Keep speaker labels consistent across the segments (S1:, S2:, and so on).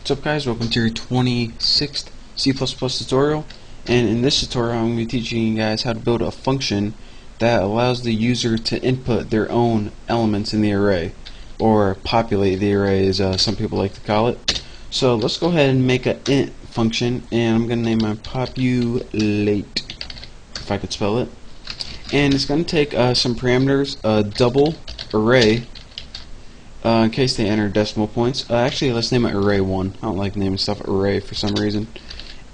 S1: What's up, guys? Welcome to your 26th C++ tutorial, and in this tutorial I'm going to be teaching you guys how to build a function that allows the user to input their own elements in the array, or populate the array as some people like to call it. So let's go ahead and make an int function, and I'm going to name my populate, if I could spell it. And it's going to take some parameters, a double array, in case they enter decimal points. Actually, let's name it array1. I don't like naming stuff array for some reason.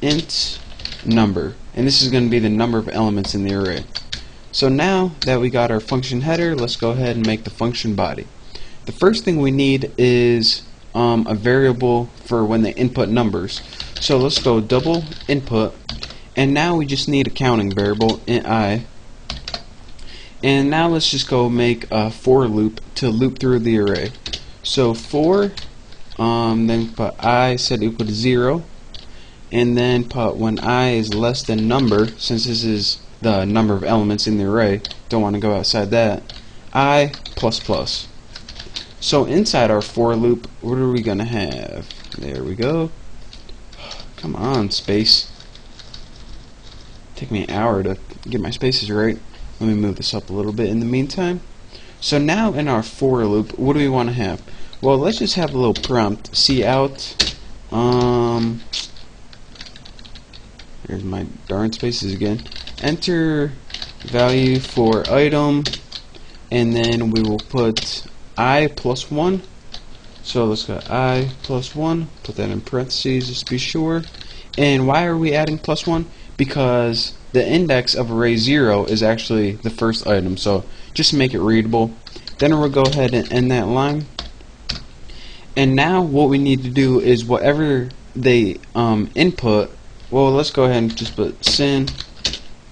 S1: Int number, and this is going to be the number of elements in the array. So now that we got our function header, let's go ahead and make the function body. The first thing we need is a variable for when they input numbers. So let's go double input, and now we just need a counting variable, int I. And now let's just go make a for loop to loop through the array. So for, then put I set equal to 0, and then put when I is less than number, since this is the number of elements in the array, don't want to go outside that, I plus plus. So inside our for loop, what are we gonna have? There we go. Come on, space. Take me an hour to get my spaces right. Let me move this up a little bit in the meantime. So now in our for loop, what do we want to have? Well, let's just have a little prompt. Cout. Here's my darn spaces again. Enter value for item, and then we will put I plus 1. So let's go I plus 1. Put that in parentheses just to be sure. And why are we adding plus 1? Because the index of array 0 is actually the first item, so just to make it readable. Then we'll go ahead and end that line. And now what we need to do is whatever they input, well, let's go ahead and just put sin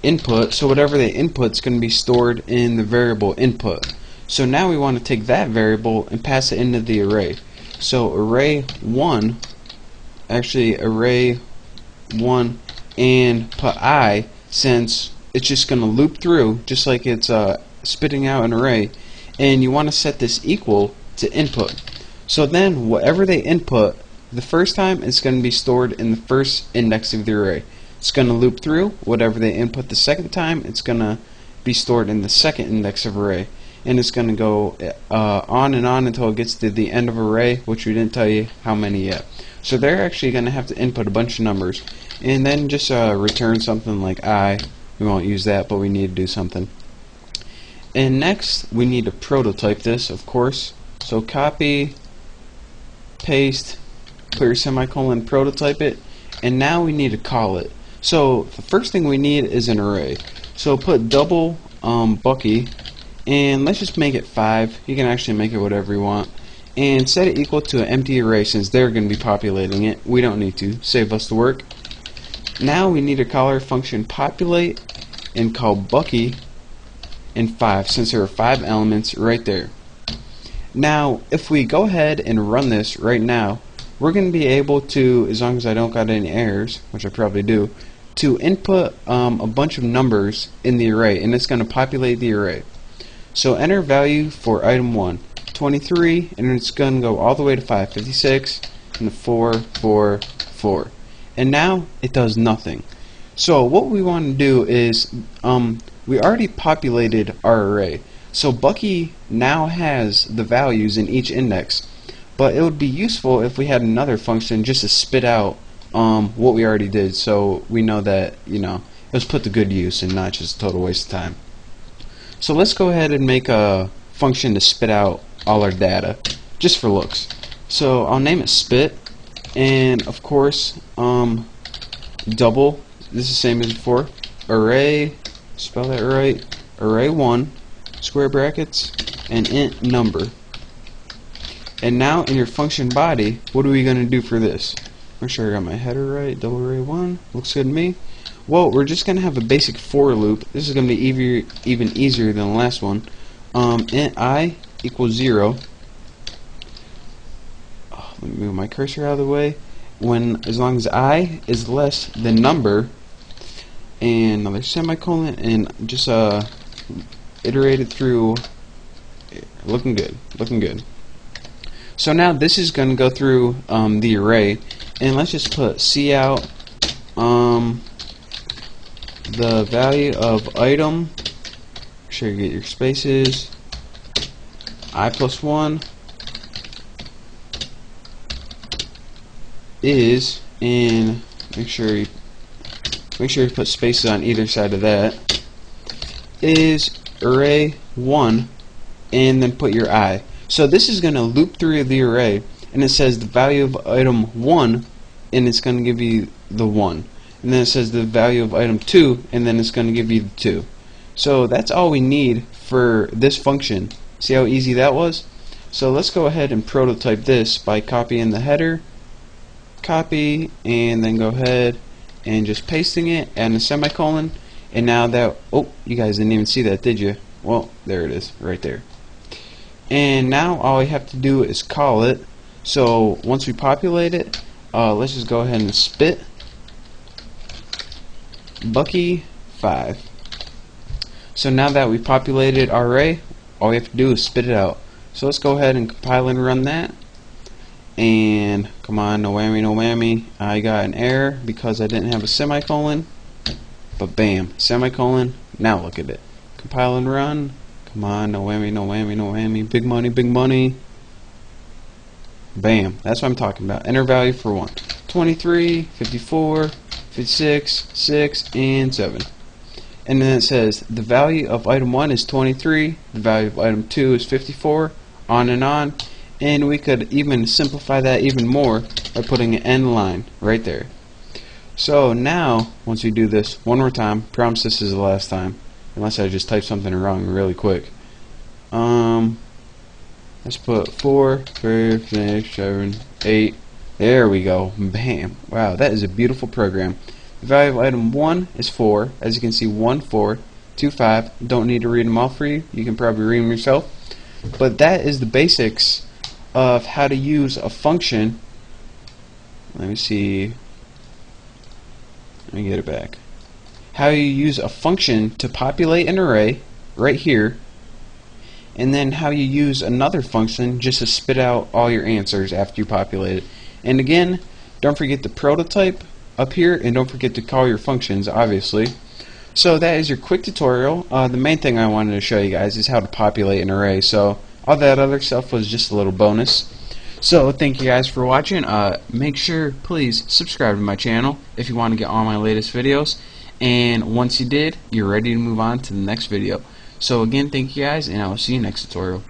S1: input, so whatever they input is going to be stored in the variable input. So now we want to take that variable and pass it into the array. So array1, actually array1, and put I, since it's just going to loop through just like it's spitting out an array, and you want to set this equal to input. So then whatever they input the first time, it's going to be stored in the first index of the array. It's going to loop through. Whatever they input the second time, it's going to be stored in the second index of array, and it's going to go on and on until it gets to the end of array, which we didn't tell you how many yet. So they're actually going to have to input a bunch of numbers, and then just return something like I. We won't use that, but we need to do something. And next, we need to prototype this, of course. So copy, paste, put your semicolon, prototype it, and now we need to call it. So the first thing we need is an array. So put double Bucky, and let's just make it 5. You can actually make it whatever you want. And set it equal to an empty array, since they're going to be populating it. We don't need to. Save us the work. Now we need to call our function populate and call Bucky in 5, since there are 5 elements right there. Now if we go ahead and run this right now, we're going to be able to, as long as I don't got any errors, which I probably do, to input a bunch of numbers in the array, and it's going to populate the array. So enter value for item 1, 23, and it's going to go all the way to 5, 56, and 4, 4, 4. And now it does nothing. So what we want to do is, we already populated our array. So Bucky now has the values in each index. But it would be useful if we had another function just to spit out what we already did, so we know that, you know, it was put to good use and not just a total waste of time. So let's go ahead and make a function to spit out all our data, just for looks. So I'll name it spit, and of course double, this is the same as before, array, spell that right, array1, square brackets, and int number. And now in your function body, what are we going to do for this? Make sure I got my header right, double array1, looks good to me. Well, we're just going to have a basic for loop. This is going to be even easier than the last one. Int I equals 0. Oh, let me move my cursor out of the way. As long as I is less than number, and another semicolon, and just iterate it through. Looking good, looking good. So now this is going to go through the array, and let's just put cout the value of item. Make sure you get your spaces. I plus 1 is in. Make sure you put spaces on either side of that. Is array 1, and then put your I. So this is going to loop through the array, and it says the value of item 1, and it's going to give you the 1. And then it says the value of item 2, and then it's going to give you the 2. So that's all we need for this function. See how easy that was? So let's go ahead and prototype this by copying the header, copy, and then go ahead and just pasting it, adding a semicolon, and now that, oh, you guys didn't even see that, did you? Well, there it is, right there. And now all we have to do is call it. So once we populate it, let's just go ahead and spit Bucky 5. So now that we populated our array, all we have to do is spit it out. So let's go ahead and compile and run that. And come on, no whammy, no whammy. I got an error because I didn't have a semicolon. But bam, semicolon. Now look at it. Compile and run. Come on, no whammy, no whammy, no whammy. Big money, big money. Bam, that's what I'm talking about. Enter value for 1. 23, 54, 56, 6, and 7. And then it says the value of item 1 is 23, the value of item 2 is 54, on and on. And we could even simplify that even more by putting an end line right there. So now, once we do this one more time, promise this is the last time, unless I just type something wrong really quick. Let's put 4, 5, 6, 7, 8. There we go. Bam. Wow, that is a beautiful program. The value of item 1 is 4. As you can see, 1, 4, 2, 5. Don't need to read them all for you. You can probably read them yourself. But that is the basics of how to use a function. Let me see. Let me get it back. How you use a function to populate an array right here, and then how you use another function just to spit out all your answers after you populate it. And again, don't forget the prototype up here, and don't forget to call your functions, obviously. So that is your quick tutorial. The main thing I wanted to show you guys is how to populate an array. So all that other stuff was just a little bonus. So thank you guys for watching. Make sure, please, subscribe to my channel if you want to get all my latest videos. And once you did, you're ready to move on to the next video. So again, thank you guys, and I will see you next tutorial.